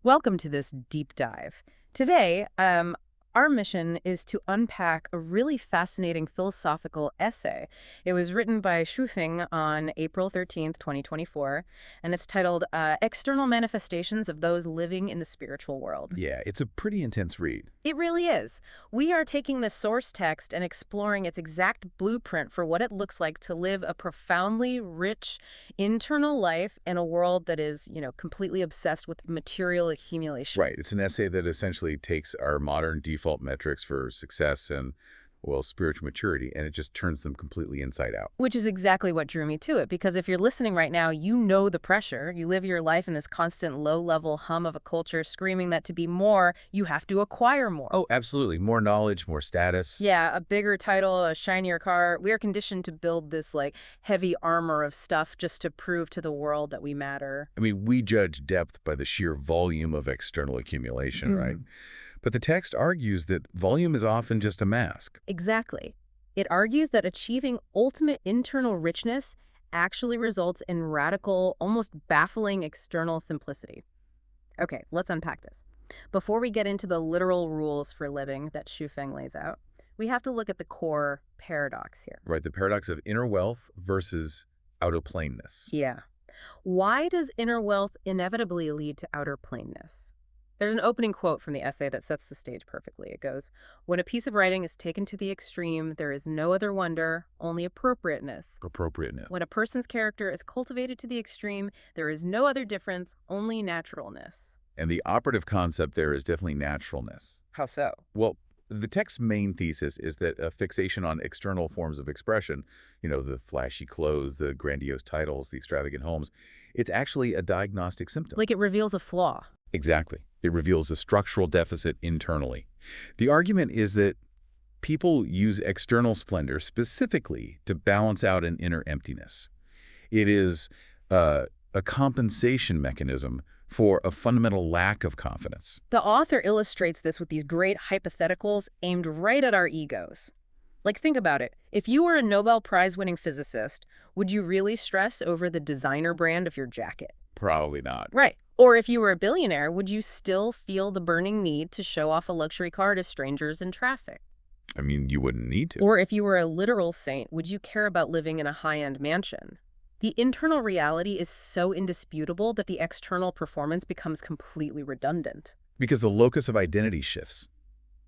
Welcome to this deep dive. Today, our mission is to unpack a really fascinating philosophical essay. It was written by Shufeng on April 13th, 2024, and it's titled External Manifestations of Those Living in the Spiritual World. Yeah, it's a pretty intense read. It really is. We are taking the source text and exploring its exact blueprint for what it looks like to live a profoundly rich internal life in a world that is, completely obsessed with material accumulation. Right. It's an essay that essentially takes our modern default metrics for success and, well, spiritual maturity, and it just turns them completely inside out. Which is exactly what drew me to it, because if you're listening right now, you know the pressure. You live your life in this constant low-level hum of a culture screaming that to be more, you have to acquire more. Oh, absolutely. More knowledge, more status. Yeah, a bigger title, a shinier car. We are conditioned to build this, heavy armor of stuff just to prove to the world that we matter. I mean, we judge depth by the sheer volume of external accumulation, right? But the text argues that volume is often just a mask. Exactly. It argues that achieving ultimate internal richness actually results in radical, almost baffling external simplicity. Okay, let's unpack this. Before we get into the literal rules for living that Shufeng lays out, we have to look at the core paradox here. Right, the paradox of inner wealth versus outer plainness. Yeah. Why does inner wealth inevitably lead to outer plainness? There's an opening quote from the essay that sets the stage perfectly. It goes, "When a piece of writing is taken to the extreme, there is no other wonder, only appropriateness. Appropriateness. When a person's character is cultivated to the extreme, there is no other difference, only naturalness." And the operative concept there is definitely naturalness. How so? Well, the text's main thesis is that a fixation on external forms of expression, the flashy clothes, the grandiose titles, the extravagant homes, it's actually a diagnostic symptom. Like it reveals a flaw. Exactly. It reveals a structural deficit internally. The argument is that people use external splendor specifically to balance out an inner emptiness. It is a compensation mechanism for a fundamental lack of confidence. The author illustrates this with these great hypotheticals aimed right at our egos. Like, think about it. If you were a Nobel Prize-winning physicist, would you really stress over the designer brand of your jacket? Probably not. Right. Or if you were a billionaire, would you still feel the burning need to show off a luxury car to strangers in traffic? I mean, you wouldn't need to. Or if you were a literal saint, would you care about living in a high-end mansion? The internal reality is so indisputable that the external performance becomes completely redundant. Because the locus of identity shifts.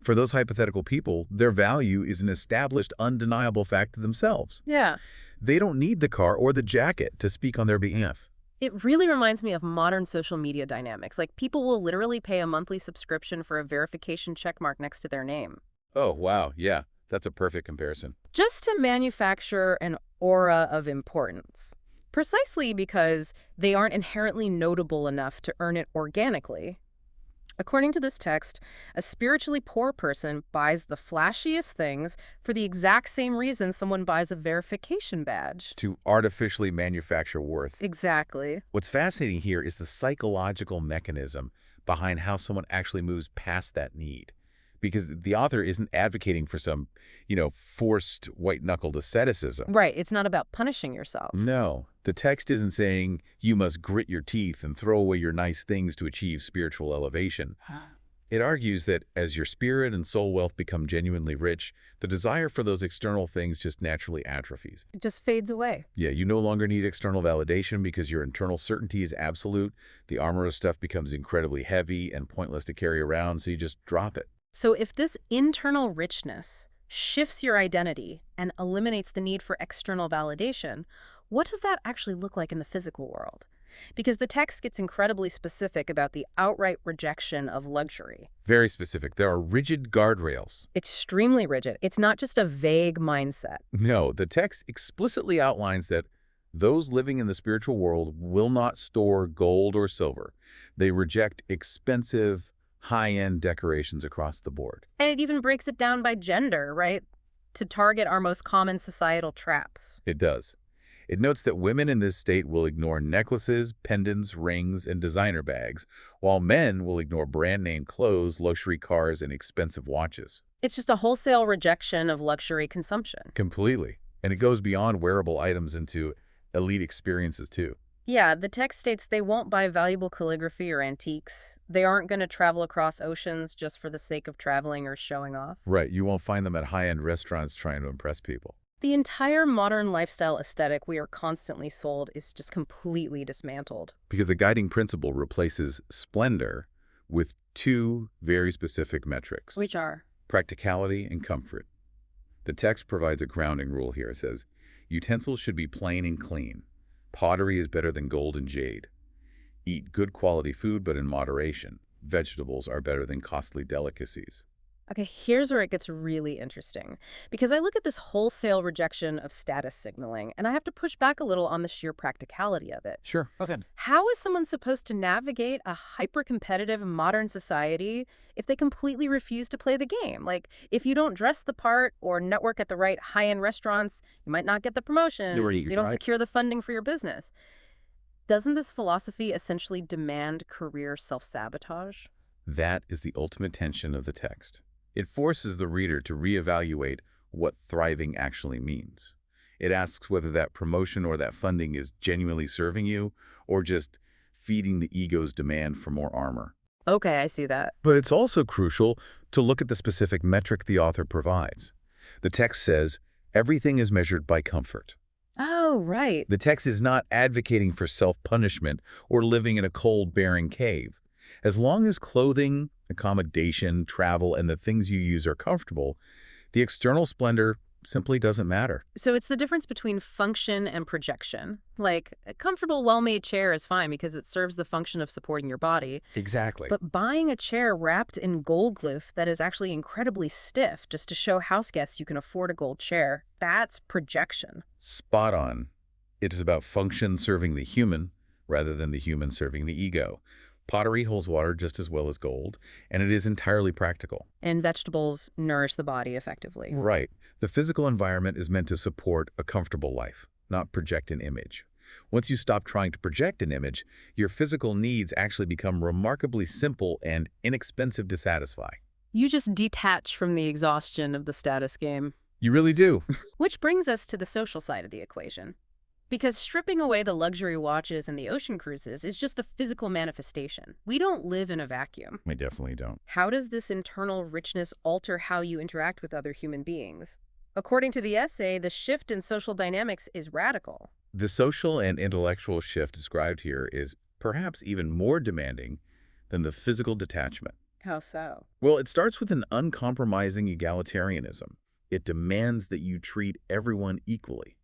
For those hypothetical people, their value is an established, undeniable fact to themselves. Yeah. They don't need the car or the jacket to speak on their behalf. It really reminds me of modern social media dynamics. Like, people will literally pay a monthly subscription for a verification checkmark next to their name. Oh, wow. Yeah, that's a perfect comparison. Just to manufacture an aura of importance. Precisely because they aren't inherently notable enough to earn it organically. According to this text, a spiritually poor person buys the flashiest things for the exact same reason someone buys a verification badge. To artificially manufacture worth. Exactly. What's fascinating here is the psychological mechanism behind how someone actually moves past that need. Because the author isn't advocating for some, forced white-knuckled asceticism. Right. It's not about punishing yourself. No. The text isn't saying you must grit your teeth and throw away your nice things to achieve spiritual elevation. It argues that as your spirit and soul wealth become genuinely rich, the desire for those external things just naturally atrophies. It just fades away. Yeah, you no longer need external validation because your internal certainty is absolute. The armor of stuff becomes incredibly heavy and pointless to carry around, so you just drop it. So if this internal richness shifts your identity and eliminates the need for external validation, what does that actually look like in the physical world? Because the text gets incredibly specific about the outright rejection of luxury. Very specific. There are rigid guardrails. Extremely rigid. It's not just a vague mindset. No, the text explicitly outlines that those living in the spiritual world will not store gold or silver. They reject expensive, high-end decorations across the board. And it even breaks it down by gender, right? To target our most common societal traps. It does. It notes that women in this state will ignore necklaces, pendants, rings, and designer bags, while men will ignore brand-name clothes, luxury cars, and expensive watches. It's just a wholesale rejection of luxury consumption. Completely. And it goes beyond wearable items into elite experiences, too. Yeah, the text states they won't buy valuable calligraphy or antiques. They aren't going to travel across oceans just for the sake of traveling or showing off. Right, you won't find them at high-end restaurants trying to impress people. The entire modern lifestyle aesthetic we are constantly sold is just completely dismantled. Because the guiding principle replaces splendor with two very specific metrics: Which are? practicality and comfort. The text provides a grounding rule here. It says, utensils should be plain and clean. Pottery is better than gold and jade. Eat good quality food, but in moderation. Vegetables are better than costly delicacies. Okay, here's where it gets really interesting. Because I look at this wholesale rejection of status signaling, and I have to push back a little on the sheer practicality of it. Sure. Okay. How is someone supposed to navigate a hyper-competitive modern society if they completely refuse to play the game? Like, if you don't dress the part or network at the right high-end restaurants, you might not get the promotion. You don't secure the funding for your business. Doesn't this philosophy essentially demand career self-sabotage? That is the ultimate tension of the text. It forces the reader to reevaluate what thriving actually means. It asks whether that promotion or that funding is genuinely serving you or just feeding the ego's demand for more armor. Okay, I see that. But it's also crucial to look at the specific metric the author provides. The text says, everything is measured by comfort. Oh, right. The text is not advocating for self-punishment or living in a cold, barren cave. As long as clothing, accommodation, travel, and the things you use are comfortable, the external splendor simply doesn't matter. So it's the difference between function and projection. Like, a comfortable, well-made chair is fine because it serves the function of supporting your body. Exactly. But buying a chair wrapped in gold glyph that is actually incredibly stiff just to show house guests you can afford a gold chair, that's projection. Spot on. It is about function serving the human rather than the human serving the ego. Pottery holds water just as well as gold, and it is entirely practical. And vegetables nourish the body effectively. Right. The physical environment is meant to support a comfortable life, not project an image. Once you stop trying to project an image, your physical needs actually become remarkably simple and inexpensive to satisfy. You just detach from the exhaustion of the status game. You really do. Which brings us to the social side of the equation. Because stripping away the luxury watches and the ocean cruises is just the physical manifestation. We don't live in a vacuum. I definitely don't. How does this internal richness alter how you interact with other human beings? According to the essay, the shift in social dynamics is radical. The social and intellectual shift described here is perhaps even more demanding than the physical detachment. How so? Well, it starts with an uncompromising egalitarianism. It demands that you treat everyone equally.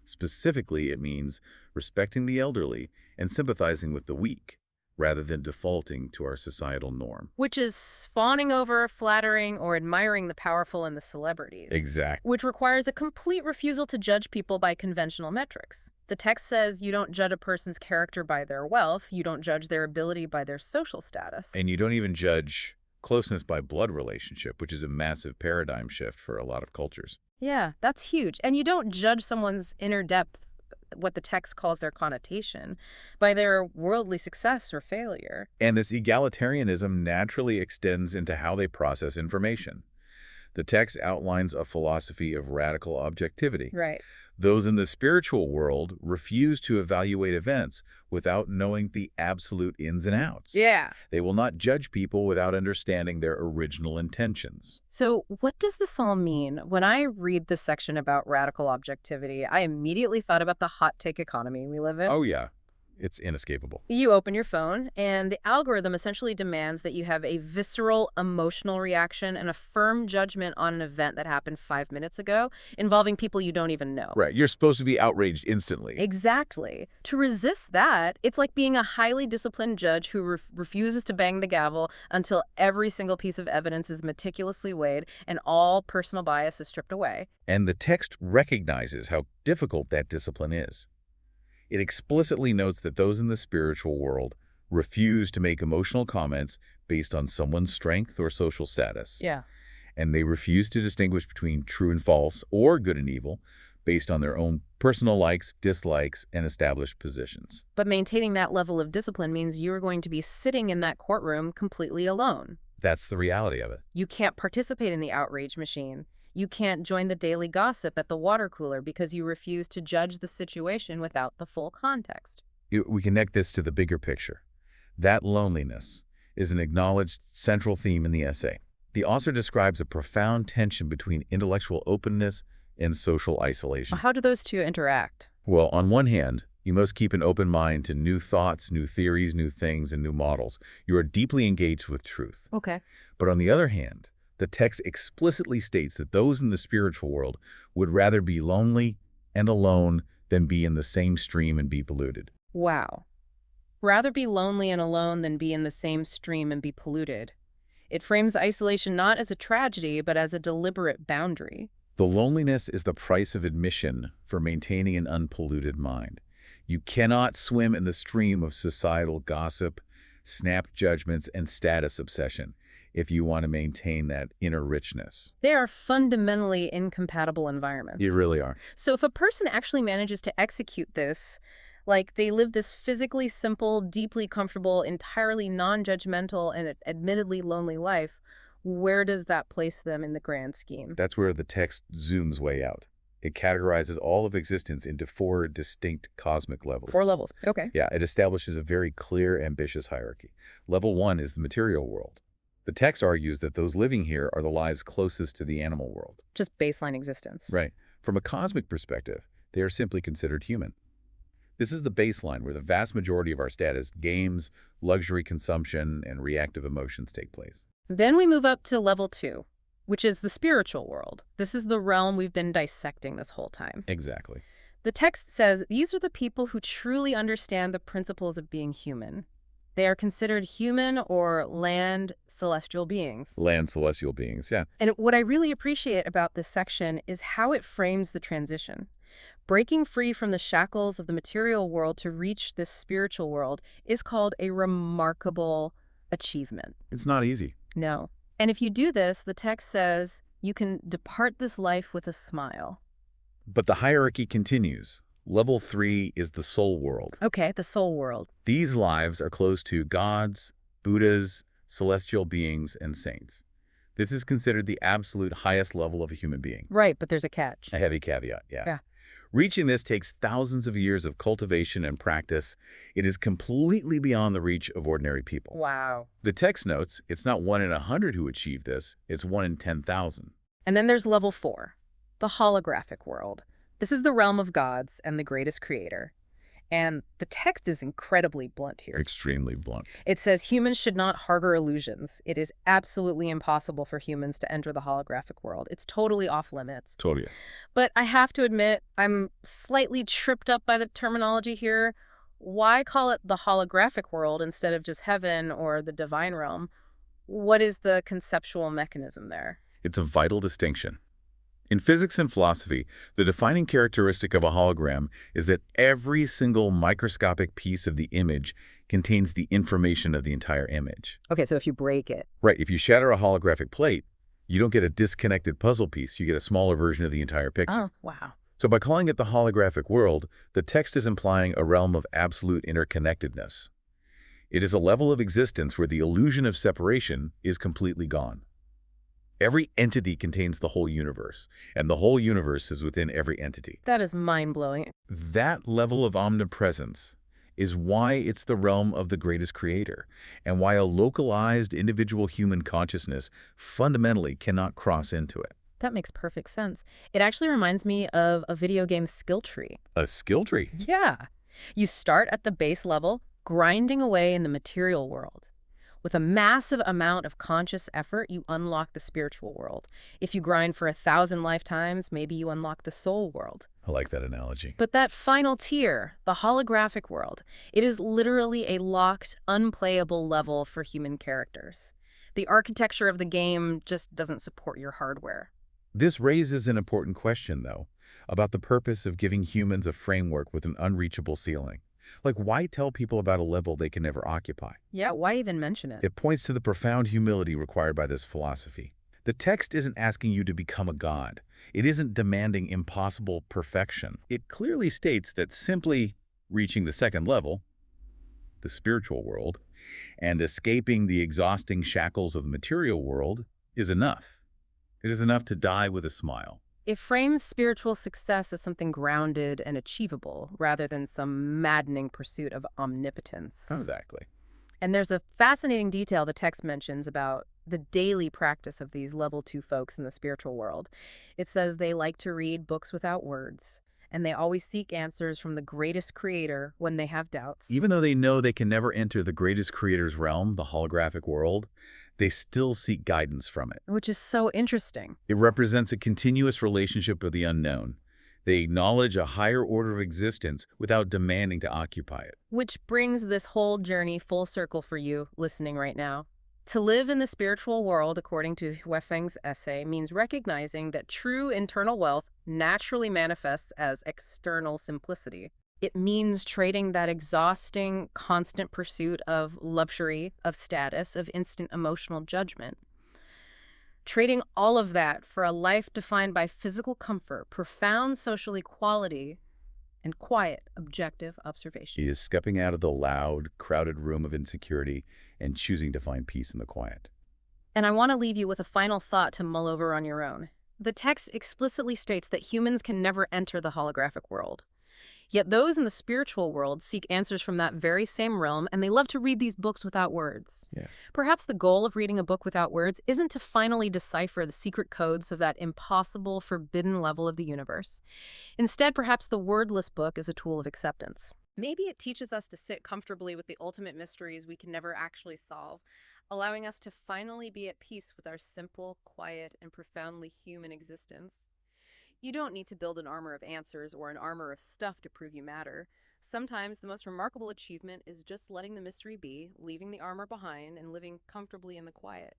Specifically, it means respecting the elderly and sympathizing with the weak, rather than defaulting to our societal norm. Which is fawning over, flattering, or admiring the powerful and the celebrities. Exactly. Which requires a complete refusal to judge people by conventional metrics. The text says you don't judge a person's character by their wealth, you don't judge their ability by their social status. And you don't even judge closeness by blood relationship, which is a massive paradigm shift for a lot of cultures. Yeah, that's huge. And you don't judge someone's inner depth, what the text calls their connotation, by their worldly success or failure. And this egalitarianism naturally extends into how they process information. The text outlines a philosophy of radical objectivity. Right. Those in the spiritual world refuse to evaluate events without knowing the absolute ins and outs. Yeah. They will not judge people without understanding their original intentions. So what does this all mean? When I read this section about radical objectivity, I immediately thought about the hot take economy we live in. Oh, yeah. It's inescapable. You open your phone, and the algorithm essentially demands that you have a visceral, emotional reaction and a firm judgment on an event that happened 5 minutes ago involving people you don't even know. Right. You're supposed to be outraged instantly. Exactly. To resist that, it's like being a highly disciplined judge who refuses to bang the gavel until every single piece of evidence is meticulously weighed and all personal bias is stripped away. And the text recognizes how difficult that discipline is. It explicitly notes that those in the spiritual world refuse to make emotional comments based on someone's strength or social status. Yeah. And they refuse to distinguish between true and false or good and evil based on their own personal likes, dislikes, and established positions. But maintaining that level of discipline means you're going to be sitting in that courtroom completely alone. That's the reality of it. You can't participate in the outrage machine. You can't join the daily gossip at the water cooler because you refuse to judge the situation without the full context. We connect this to the bigger picture. That loneliness is an acknowledged central theme in the essay. The author describes a profound tension between intellectual openness and social isolation. How do those two interact? Well, on one hand, you must keep an open mind to new thoughts, new theories, new things, and new models. You are deeply engaged with truth. Okay. But on the other hand, the text explicitly states that those in the spiritual world would rather be lonely and alone than be in the same stream and be polluted. Wow. Rather be lonely and alone than be in the same stream and be polluted. It frames isolation not as a tragedy, but as a deliberate boundary. The loneliness is the price of admission for maintaining an unpolluted mind. You cannot swim in the stream of societal gossip, snap judgments, and status obsession if you want to maintain that inner richness. They are fundamentally incompatible environments. You really are. So if a person actually manages to execute this, like they live this physically simple, deeply comfortable, entirely non-judgmental, and admittedly lonely life, where does that place them in the grand scheme? That's where the text zooms way out. It categorizes all of existence into 4 distinct cosmic levels. 4 levels. Okay. Yeah, it establishes a very clear, ambitious hierarchy. Level 1 is the material world. The text argues that those living here are the lives closest to the animal world. Just baseline existence. Right. From a cosmic perspective, they are simply considered human. This is the baseline where the vast majority of our status, games, luxury consumption, and reactive emotions take place. Then we move up to level 2, which is the spiritual world. This is the realm we've been dissecting this whole time. Exactly. The text says these are the people who truly understand the principles of being human. They are considered human or land celestial beings. Land celestial beings, yeah. And what I really appreciate about this section is how it frames the transition. Breaking free from the shackles of the material world to reach this spiritual world is called a remarkable achievement. It's not easy. No. And if you do this, the text says, you can depart this life with a smile. But the hierarchy continues. Level 3 is the soul world. Okay, the soul world. These lives are close to gods, Buddhas, celestial beings, and saints. This is considered the absolute highest level of a human being. Right, but there's a catch. A heavy caveat, yeah. Yeah. Reaching this takes thousands of years of cultivation and practice. It is completely beyond the reach of ordinary people. Wow. The text notes it's not 1 in 100 who achieve this, it's 1 in 10,000. And then there's level 4, the holographic world. This is the realm of gods and the greatest creator. And the text is incredibly blunt here. Extremely blunt. It says humans should not harbor illusions. It is absolutely impossible for humans to enter the holographic world. It's totally off limits. Totally. But I have to admit, I'm slightly tripped up by the terminology here. Why call it the holographic world instead of just heaven or the divine realm? What is the conceptual mechanism there? It's a vital distinction. In physics and philosophy, the defining characteristic of a hologram is that every single microscopic piece of the image contains the information of the entire image. Okay, so if you break it. Right, if you shatter a holographic plate, you don't get a disconnected puzzle piece, you get a smaller version of the entire picture. Oh, wow. So by calling it the holographic world, the text is implying a realm of absolute interconnectedness. It is a level of existence where the illusion of separation is completely gone. Every entity contains the whole universe, and the whole universe is within every entity. That is mind-blowing. That level of omnipresence is why it's the realm of the greatest creator, and why a localized individual human consciousness fundamentally cannot cross into it. That makes perfect sense. It actually reminds me of a video game skill tree. A skill tree? Yeah. You start at the base level, grinding away in the material world. With a massive amount of conscious effort, you unlock the spiritual world. If you grind for 1,000 lifetimes, maybe you unlock the soul world. I like that analogy. But that final tier, the holographic world, it is literally a locked, unplayable level for human characters. The architecture of the game just doesn't support your hardware. This raises an important question, though, about the purpose of giving humans a framework with an unreachable ceiling. Like, why tell people about a level they can never occupy? Yeah, why even mention it? It points to the profound humility required by this philosophy. The text isn't asking you to become a god. It isn't demanding impossible perfection. It clearly states that simply reaching the second level, the spiritual world, and escaping the exhausting shackles of the material world is enough. It is enough to die with a smile. It frames spiritual success as something grounded and achievable, rather than some maddening pursuit of omnipotence. Exactly. And there's a fascinating detail the text mentions about the daily practice of these level 2 folks in the spiritual world. It says they like to read books without words, and they always seek answers from the greatest creator when they have doubts. Even though they know they can never enter the greatest creator's realm, the holographic world, they still seek guidance from it. Which is so interesting. It represents a continuous relationship with the unknown. They acknowledge a higher order of existence without demanding to occupy it. Which brings this whole journey full circle for you listening right now. To live in the spiritual world, according to Huifeng's essay, means recognizing that true internal wealth naturally manifests as external simplicity. It means trading that exhausting, constant pursuit of luxury, of status, of instant emotional judgment. Trading all of that for a life defined by physical comfort, profound social equality, and quiet, objective observation. He is stepping out of the loud, crowded room of insecurity and choosing to find peace in the quiet. And I want to leave you with a final thought to mull over on your own. The text explicitly states that humans can never enter the holographic world. Yet those in the spiritual world seek answers from that very same realm, and they love to read these books without words. Yeah. Perhaps the goal of reading a book without words isn't to finally decipher the secret codes of that impossible, forbidden level of the universe. Instead, perhaps the wordless book is a tool of acceptance. Maybe it teaches us to sit comfortably with the ultimate mysteries we can never actually solve, allowing us to finally be at peace with our simple, quiet, and profoundly human existence. You don't need to build an armor of answers or an armor of stuff to prove you matter. Sometimes the most remarkable achievement is just letting the mystery be, leaving the armor behind, and living comfortably in the quiet.